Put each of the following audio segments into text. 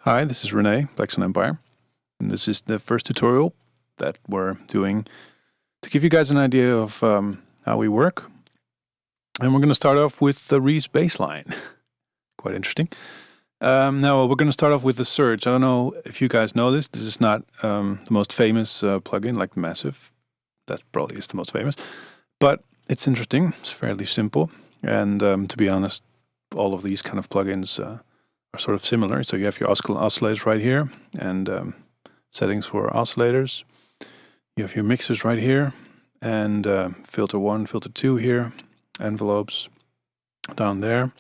Hi, this is Renee, Blackson Empire, and this is the first tutorial that we're doing to give you guys an idea of how we work. And we're going to start off with the reese baseline. Quite interesting. Now we're going to start off with the surge. I don't know if you guys know this. This is not the most famous plugin like Massive. That probably is the most famous. But it's interesting. It's fairly simple. And to be honest, all of these kind of plugins are sort of similar. So you have your oscillators right here and settings for oscillators. You have your mixers right here and filter 1, filter 2 here, envelopes down there.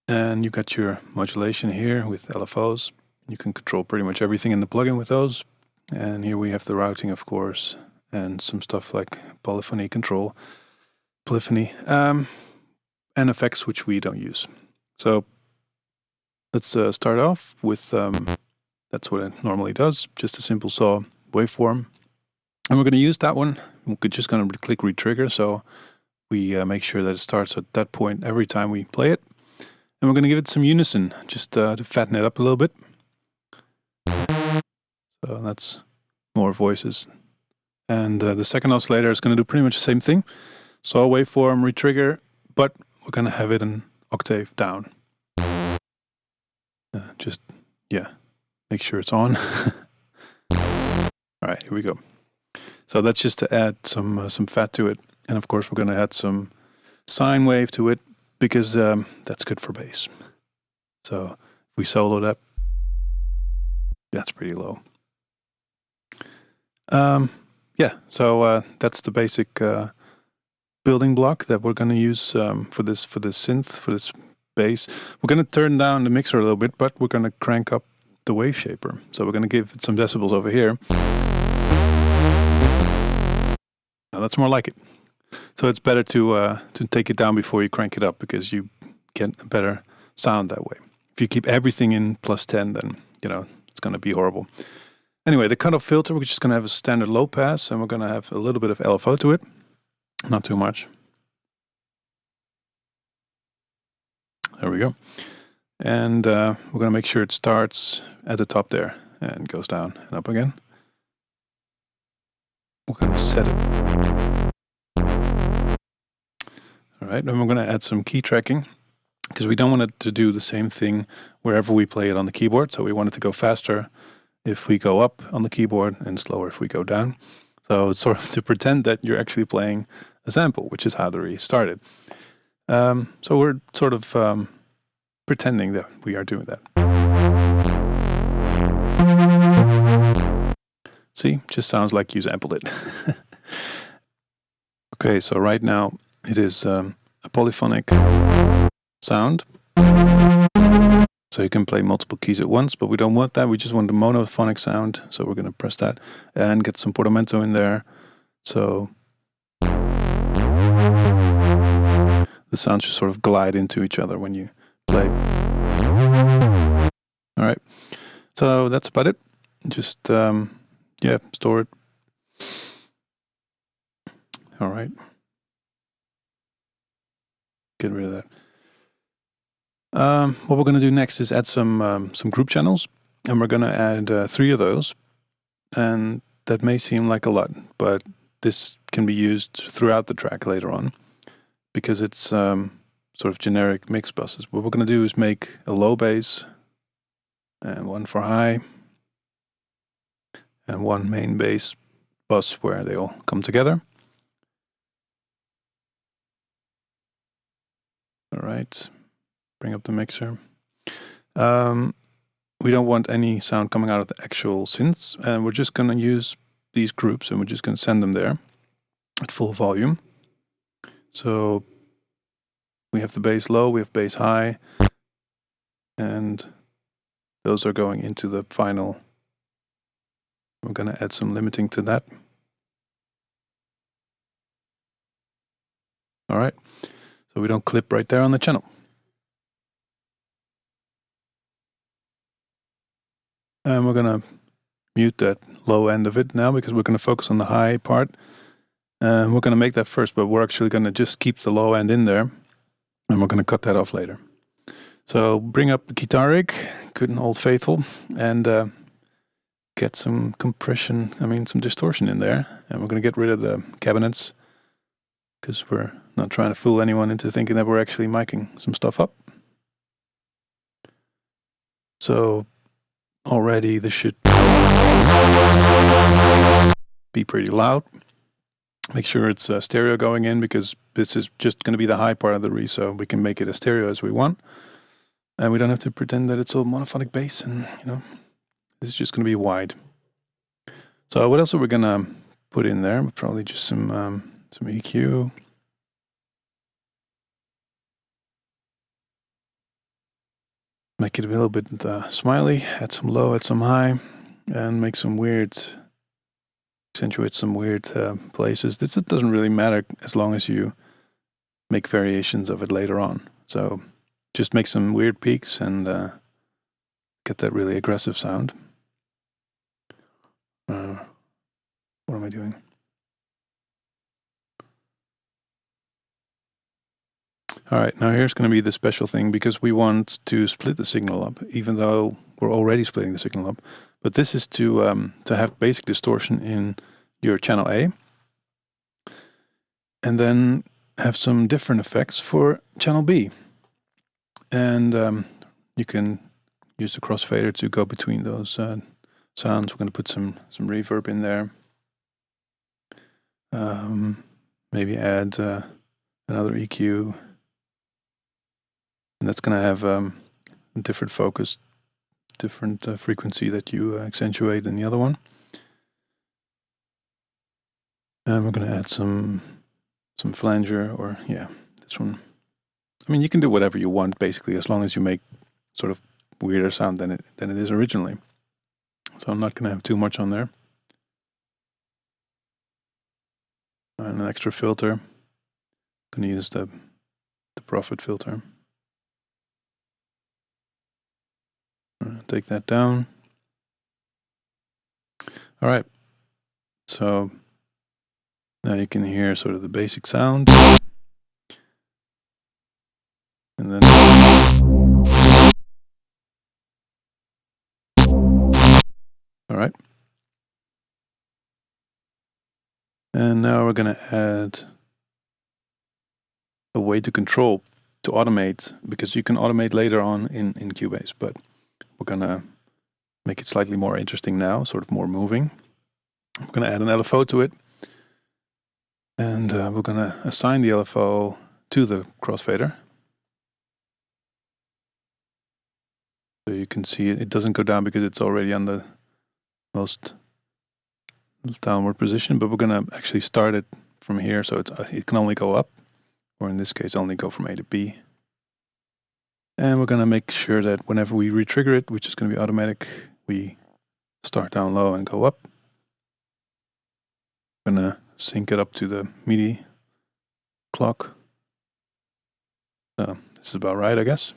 And you got your modulation here with LFOs. You can control pretty much everything in the plugin with those. And here we have the routing, of course, and some stuff like polyphony control, and effects which we don't use. So let's start off with, that's what it normally does, just a simple saw waveform. And we're going to use that one. We're just going to click retrigger, so we make sure that it starts at that point every time we play it. And we're going to give it some unison, just to fatten it up a little bit. So that's more voices. And the second oscillator is going to do pretty much the same thing. Saw waveform, retrigger, but we're going to have it an octave down. Make sure it's on. All right, here we go. So that's just to add some fat to it. And of course, we're going to add some sine wave to it because that's good for bass. So if we solo that, that's pretty low. So that's the basic building block that we're going to use for this synth, for this bass. We're going to turn down the mixer a little bit, but we're going to crank up the wave shaper. So we're going to give it some decibels over here. Now that's more like it. So it's better to take it down before you crank it up because you get a better sound that way. If you keep everything in +10, then it's going to be horrible. Anyway, the cutoff filter, we're just going to have a standard low pass, and we're going to have a little bit of LFO to it, not too much. There we go. And we're going to make sure it starts at the top there and goes down and up again. We're going to set it. All right, and we're going to add some key tracking because we don't want it to do the same thing wherever we play it on the keyboard. So we want it to go faster if we go up on the keyboard and slower if we go down. So it's sort of to pretend that you're actually playing a sample, which is how the reese started. So we're sort of pretending that we are doing that. See, just sounds like you sampled it. Okay, so right now it is a polyphonic sound. So you can play multiple keys at once, but we don't want that. We just want the monophonic sound. So we're going to press that and get some portamento in there. So the sounds just sort of glide into each other when you play. All right. So that's about it. Just, store it. All right. Get rid of that. What we're going to do next is add some group channels, and we're going to add 3 of those. And that may seem like a lot, but this can be used throughout the track later on because it's sort of generic mix buses. What we're going to do is make a low bass and one for high and one main bass bus where they all come together. All right. Bring up the mixer. We don't want any sound coming out of the actual synths, and we're just going to use these groups, and we're just going to send them there at full volume. So we have the bass low, we have bass high, and those are going into the final. We're going to add some limiting to that. All right, so we don't clip right there on the channel. And we're going to mute that low end of it now because we're going to focus on the high part. And we're going to make that first, but we're actually going to just keep the low end in there. And we're going to cut that off later. So bring up the guitar rig, good and old faithful, and get some compression, some distortion in there. And we're going to get rid of the cabinets because we're not trying to fool anyone into thinking that we're actually miking some stuff up. So already this should be pretty loud. Make sure it's stereo going in because this is just going to be the high part of the reese, so we can make it as stereo as we want. And we don't have to pretend that it's all monophonic bass and, this is just going to be wide. So what else are we going to put in there? Probably just some EQ. Make it a little bit smiley, add some low, add some high, and make some weird, accentuate some weird places. This doesn't really matter as long as you make variations of it later on. So just make some weird peaks and get that really aggressive sound. What am I doing? All right, now here's going to be the special thing because we want to split the signal up, even though we're already splitting the signal up. But this is to have basic distortion in your channel A, and then have some different effects for channel B. And you can use the crossfader to go between those sounds. We're going to put some reverb in there. Maybe add another EQ. And that's going to have a different focus, different frequency that you accentuate than the other one. And we're going to add some flanger, or this one. You can do whatever you want basically, as long as you make sort of weirder sound than it is originally. So I'm not going to have too much on there. And an extra filter. I'm going to use the profit filter. Take that down. All right. So now you can hear sort of the basic sound. And then all right. And now we're going to add a way to control, to automate, because you can automate later on in Cubase, but we're going to make it slightly more interesting now, sort of more moving. I'm going to add an LFO to it. And we're going to assign the LFO to the crossfader. So you can see it doesn't go down because it's already on the most downward position, but we're going to actually start it from here, so it can only go up, or in this case only go from A to B. And we're going to make sure that whenever we re-trigger it, which is going to be automatic, we start down low and go up. I'm going to sync it up to the midi clock. So this is about right, I guess.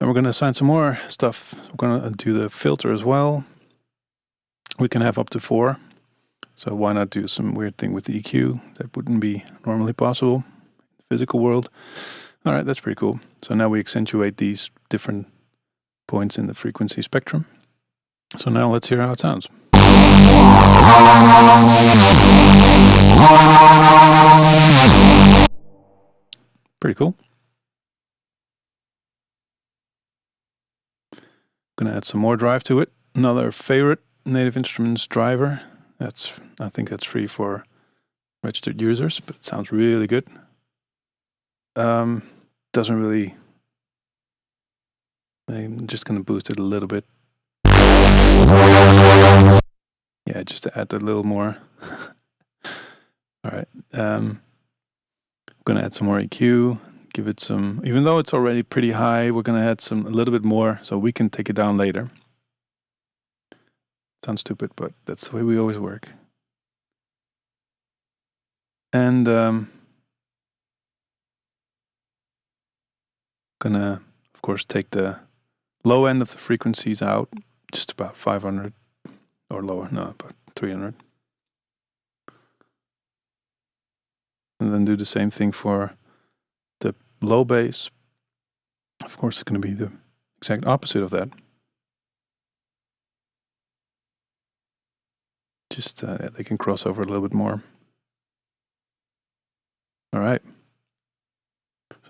And we're going to assign some more stuff. We're going to do the filter as well. We can have up to 4. So why not do some weird thing with the EQ? That wouldn't be normally possible in the physical world. All right, that's pretty cool. So now we accentuate these different points in the frequency spectrum. So now let's hear how it sounds. Pretty cool. Gonna add some more drive to it. Another favorite Native Instruments driver. I think that's free for registered users, but it sounds really good. Doesn't really. I'm just gonna boost it a little bit. Yeah, just to add a little more. All right. I'm gonna add some more EQ. Give it some. Even though it's already pretty high, we're gonna add a little bit more, so we can take it down later. Sounds stupid, but that's the way we always work. And gonna, of course, take the low end of the frequencies out, just about 500 or lower, no, about 300. And then do the same thing for the low bass. Of course, it's going to be the exact opposite of that. Just they can cross over a little bit more. All right.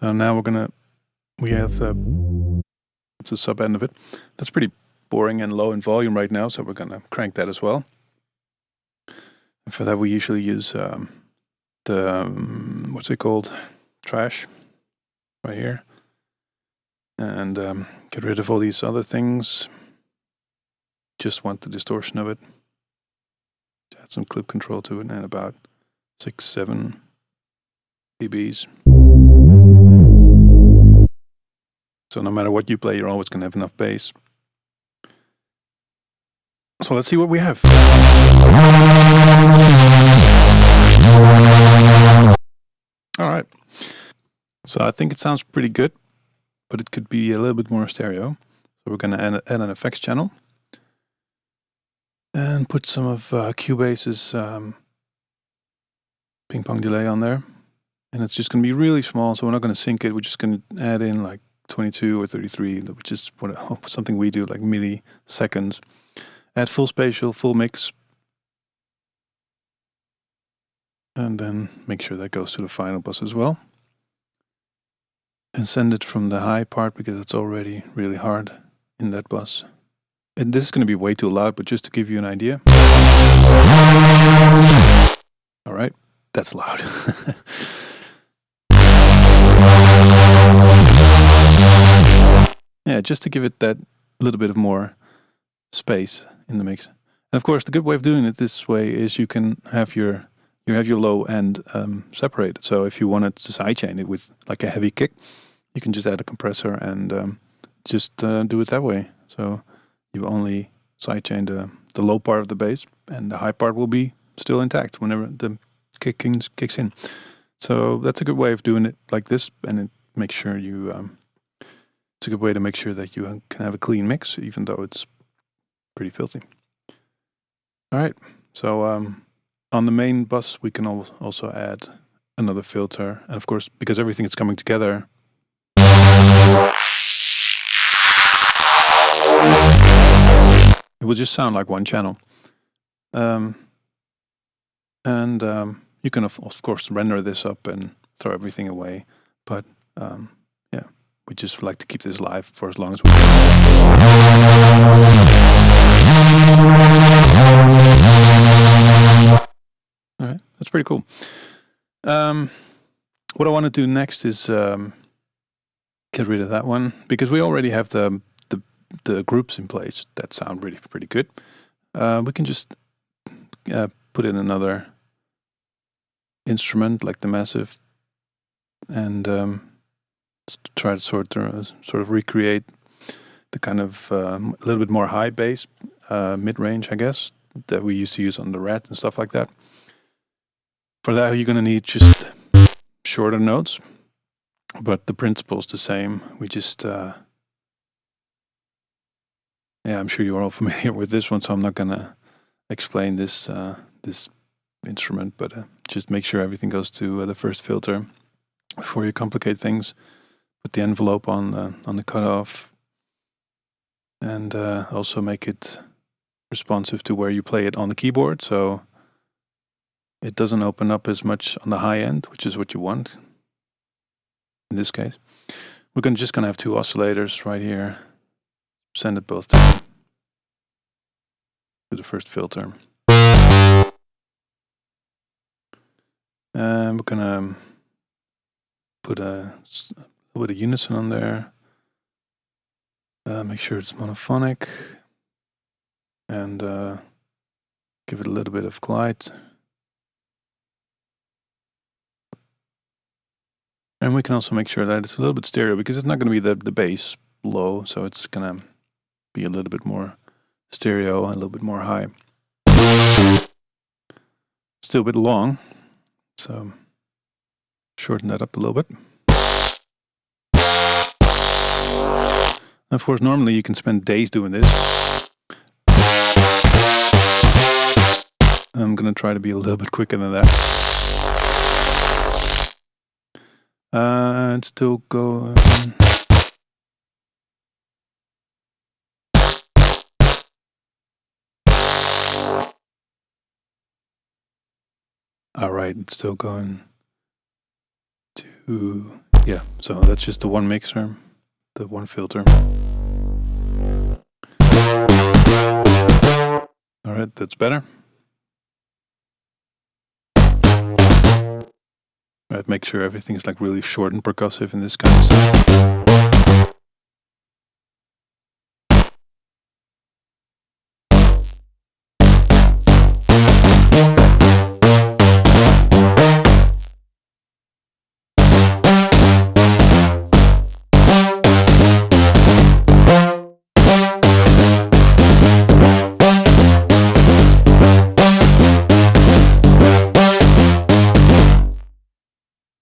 So now we have it's a sub end of it. That's pretty boring and low in volume right now, so we're gonna crank that as well. And for that, we usually use the what's it called, trash, right here, and get rid of all these other things. Just want the distortion of it. Add some clip control to it, and about 6-7 dBs. So no matter what you play, you're always going to have enough bass. So let's see what we have. All right. So I think it sounds pretty good, but it could be a little bit more stereo. So we're going to add an effects channel and put some of Cubase's ping pong delay on there. And it's just going to be really small, so we're not going to sync it. We're just going to add in like 22 or 33, which is something we do, like midi seconds. Add full spatial, full mix. And then make sure that goes to the final bus as well. And send it from the high part because it's already really hard in that bus. And this is going to be way too loud, but just to give you an idea. All right, that's loud. Yeah, just to give it that little bit of more space in the mix. And of course, the good way of doing it this way is you can have your low end separated. So if you wanted to sidechain it with like a heavy kick, you can just add a compressor and just do it that way. So you only sidechain the low part of the bass, and the high part will be still intact whenever the kick kicks in. So that's a good way of doing it like this, and it makes sure you. It's a good way to make sure that you can have a clean mix, even though it's pretty filthy. All right, so on the main bus, we can also add another filter. And of course, because everything is coming together, it will just sound like one channel. And you can, of course, render this up and throw everything away. But yeah, we just like to keep this live for as long as we can. All right, that's pretty cool. What I want to do next is get rid of that one, because we already have the groups in place that sound really pretty good. We can just put in another instrument like the massive, and try to sort of recreate the kind of a little bit more high bass, mid-range, I guess, that we used to use on the Rat and stuff like that. For that, you're going to need just shorter notes, but the principle's the same. We just, yeah, I'm sure you're all familiar with this one, so I'm not going to explain this instrument, but just make sure everything goes to the first filter before you complicate things. Put the envelope on the cutoff, and also make it responsive to where you play it on the keyboard, so it doesn't open up as much on the high end, which is what you want in this case. We're just going to have two oscillators right here. Send it both to the first filter. And we're going to put a little bit of unison on there. Make sure it's monophonic. And give it a little bit of glide. And we can also make sure that it's a little bit stereo, because it's not going to be the bass low, so it's going to be a little bit more stereo and a little bit more high. Still a bit long, so shorten that up a little bit. Of course, normally you can spend days doing this. I'm going to try to be a little bit quicker than that. And still go. All right, it's still going to, yeah, so that's just the one mixer, the one filter. All right, that's better. All right, make sure everything is like really short and percussive in this kind of stuff.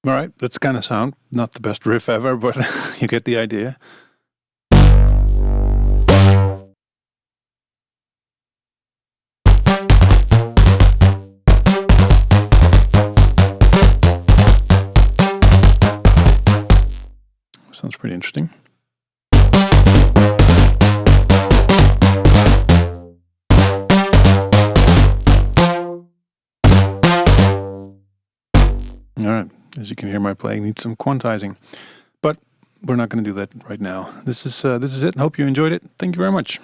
All right, that's kind of sound. Not the best riff ever, but you get the idea. Sounds pretty interesting. All right, as you can hear, my playing needs some quantizing, but we're not going to do that right now. This is it. Hope you enjoyed it. Thank you very much.